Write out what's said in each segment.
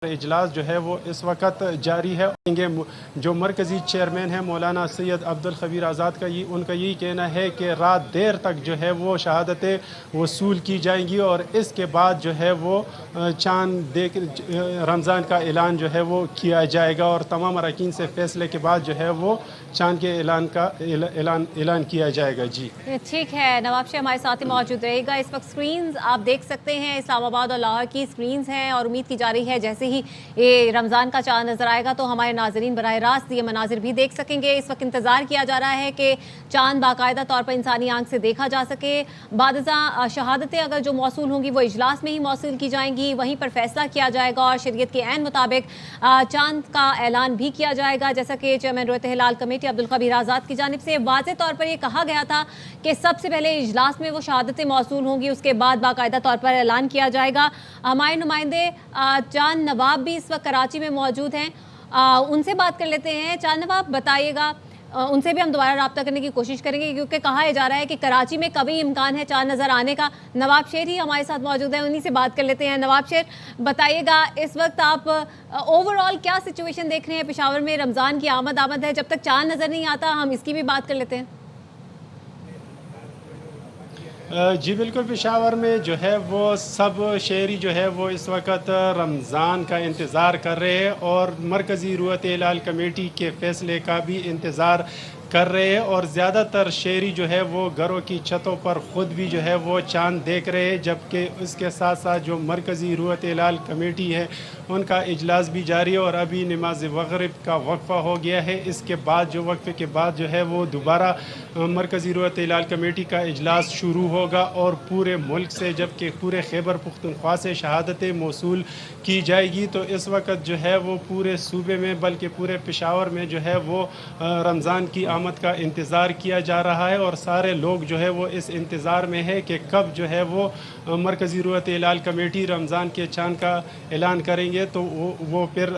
اجلاس جو ہے وہ اس وقت جاری ہے۔ جو مرکزی چیئرمین ہیں مولانا سید عبدالخبیر آزاد کا ان کا یہی کہنا ہے کہ رات دیر تک جو ہے وہ شہادتیں وصول کی جائیں گی اور اس کے بعد جو ہے وہ چاند رمضان کا اعلان جو ہے وہ کیا جائے گا اور تمام اراکین سے فیصلے کے بعد جو ہے وہ چاند کے اعلان کیا جائے گا۔ جی ٹھیک ہے، نواب شاہ ہمارے ساتھ ہی موجود رہے گا۔ اس وقت سکرینز آپ دیکھ سکتے ہیں، اسلام آباد اور لاہور کی سکرینز ہیں اور امید کی جا رہی ہے جیسے ہی یہ رمضان کا چاند نظر آئے گا تو ہمارے ناظرین براہ راست یہ مناظر بھی دیکھ سکیں گے۔ اس وقت انتظار کیا جا رہا ہے کہ چاند باقاعدہ طور پر انسانی آنکھ سے دیکھا جا سکے۔ بعد ازاں شہادتیں اگر جو موصول ہوں گی وہ اجلاس میں ہی موصول کی جائیں گی، وہیں پر فیصلہ کیا جائے گا اور شریعت کے عین مطابق چاند کا اعلان بھی کیا جائے گا، جیسا کہ چیئرمین رویت ہلال کمیٹی عبدالخبیر آزاد کی جانب سے واضح طور پر یہ کہا گیا تھا کہ سب سے پہلے اجلاس میں وہ شہادتیں موصول ہوں گی، اس کے بعد باقاعدہ طور پر اعلان کیا جائے گا۔ ہمارے نمائندے چاند نواب بھی اس وقت کراچی میں موجود ہیں، ان سے بات کر لیتے ہیں۔ چاند نواب بتائیے گا، ان سے بھی ہم دوبارہ رابطہ کرنے کی کوشش کریں گے کیونکہ کہا جا رہا ہے کہ کراچی میں کبھی امکان ہے چاند نظر آنے کا۔ نواب شیر ہی ہمارے ساتھ موجود ہیں، انہی سے بات کر لیتے ہیں۔ نواب شیر بتائیے گا، اس وقت آپ اوور آل کیا سچویشن دیکھ رہے ہیں پشاور میں؟ رمضان کی آمد ہے، جب تک چاند نظر نہیں آتا ہم اس کی بھی بات کر لیتے ہیں۔ جی بالکل، پشاور میں جو ہے وہ سب شہری جو ہے وہ اس وقت رمضان کا انتظار کر رہے ہیں اور مرکزی رویت ہلال کمیٹی کے فیصلے کا بھی انتظار کر رہے ہیں اور زیادہ تر شہری جو ہے وہ گھروں کی چھتوں پر خود بھی جو ہے وہ چاند دیکھ رہے ہیں، جبکہ اس کے ساتھ ساتھ جو مرکزی رویت ہلال کمیٹی ہے ان کا اجلاس بھی جاری ہے اور ابھی نماز مغرب کا وقفہ ہو گیا ہے۔ اس کے بعد جو وقفے کے بعد جو ہے وہ دوبارہ مرکزی رویت ہلال کمیٹی کا اجلاس شروع ہوگا اور پورے ملک سے جبکہ پورے خیبر پختونخوا سے شہادتیں موصول کی جائے گی، تو اس وقت جو ہے وہ پورے صوبے میں بلکہ پورے پشاور میں جو ہے وہ رمضان کی آمد کا انتظار کیا جا رہا ہے اور سارے لوگ جو ہے وہ اس انتظار میں ہے کہ کب جو ہے وہ مرکزی رویت ہلال کمیٹی رمضان کے چاند کا اعلان کریں گے تو وہ پھر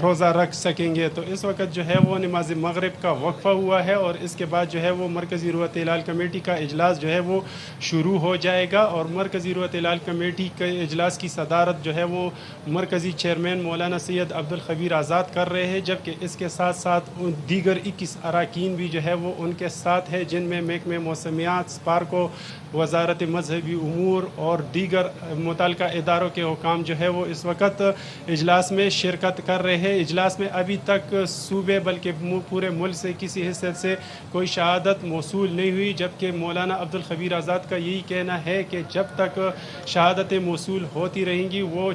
روزہ رکھ سکیں گے۔ تو اس وقت جو ہے وہ نماز مغرب کا وقفہ ہوا ہے اور اس کے بعد جو ہے وہ مرکزی رویت ہلال کمیٹی کا اجلاس جو ہے وہ شروع ہو جائے گا اور مرکزی رویت ہلال کمیٹی کے اجلاس کی صدارت جو ہے وہ مرکزی چیئرمین مولانا سید عبدالخبیر آزاد کر رہے ہیں، جبکہ اس کے ساتھ ساتھ دیگر 21 اراکین بھی جو ہے وہ ان کے ساتھ ہے، جن میں محکمہ موسمیات، سپارکو، وزارت مذہبی امور اور دیگر متعلقہ اداروں کے حکام جو ہے وہ اس وقت اجلاس میں شرکت کر رہے ہیں۔ اجلاس میں ابھی تک صوبے بلکہ پورے ملک سے کسی حصے سے کوئی شہادت موصول نہیں ہوئی، جبکہ مولانا عبدالخبیر آزاد کا یہی کہنا ہے کہ جب تک شہادتیں موصول ہوتی رہیں گی وہ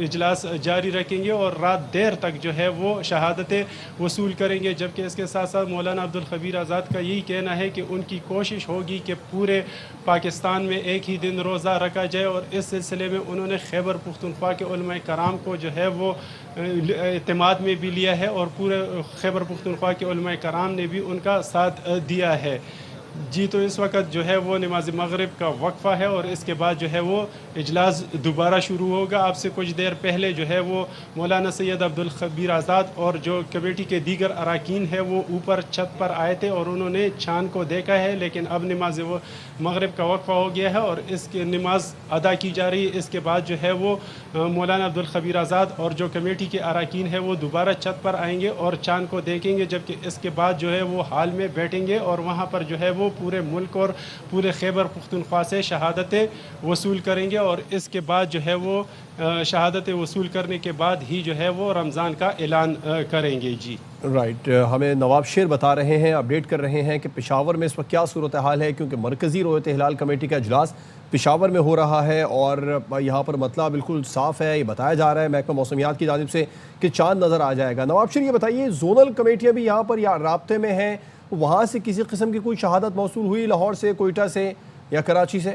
اجلاس جاری رکھیں گے اور رات دیر تک جو ہے وہ شہادتیں وصول کریں گے، جبکہ اس کے ساتھ ساتھ مولانا عبدالخبیر آزاد کا یہی کہنا ہے کہ ان کی کوشش ہوگی کہ پورے پاکستان میں ایک ہی دن روزہ رکھا جائے اور اس سلسلے میں انہوں نے خیبر پختونخوا کے علماء کرام کو جو ہے وہ اعتماد میں بھی لیا ہے اور پورے خیبر پختونخوا کے علماء کرام نے بھی ان کا ساتھ دیا ہے۔ جی تو اس وقت جو ہے وہ نماز مغرب کا وقفہ ہے اور اس کے بعد جو ہے وہ اجلاس دوبارہ شروع ہوگا۔ آپ سے کچھ دیر پہلے جو ہے وہ مولانا سید عبدالخبیر آزاد اور جو کمیٹی کے دیگر اراکین ہیں وہ اوپر چھت پر آئے تھے اور انہوں نے چاند کو دیکھا ہے، لیکن اب نماز مغرب کا وقفہ ہو گیا ہے اور اس کی نماز ادا کی جا رہی ہے۔ اس کے بعد جو ہے وہ مولانا عبدالخبیر آزاد اور جو کمیٹی کے اراکین ہیں وہ دوبارہ چھت پر آئیں گے اور چاند کو دیکھیں گے، جبکہ اس کے بعد جو ہے وہ ہال میں بیٹھیں گے اور وہاں پر جو ہے وہ پورے ملک اور پورے خیبر پختونخوا سے شہادتیں وصول کریں گے اور اس کے بعد جو ہے وہ شہادتیں وصول کرنے کے بعد ہی جو ہے وہ رمضان کا اعلان کریں گے۔ جی رائٹ، ہمیں نواب شیر بتا رہے ہیں، اپڈیٹ کر رہے ہیں کہ پشاور میں اس وقت کیا صورتحال ہے، کیونکہ مرکزی رویت ہلال کمیٹی کا اجلاس پشاور میں ہو رہا ہے اور یہاں پر مسئلہ بالکل صاف ہے۔ یہ بتایا جا رہا ہے محکمہ موسمیات کی جانب سے کہ چاند نظر آ جائے گا۔ نواب شیر یہ بتائیے، زونل کمیٹیاں بھی یہاں پر یا رابطے میں ہیں، وہاں سے کسی قسم کی کوئی شہادت موصول ہوئی لاہور سے، کوئٹہ سے یا کراچی سے؟